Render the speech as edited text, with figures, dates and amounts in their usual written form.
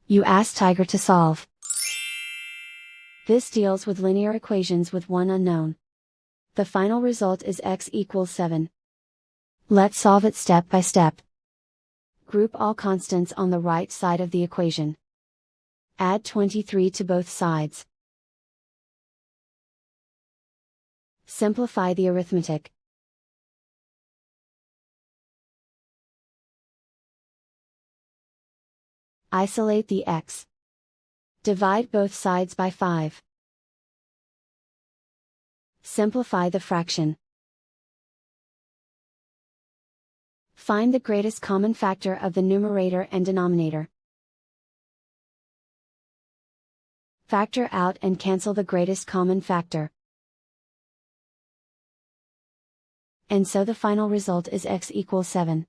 You ask Tiger to solve. This deals with linear equations with one unknown. The final result is x equals 7. Let's solve it step by step. Group all constants on the right side of the equation. Add 23 to both sides. Simplify the arithmetic. Isolate the x. Divide both sides by 5. Simplify the fraction. Find the greatest common factor of the numerator and denominator. Factor out and cancel the greatest common factor. And so the final result is x equals 7.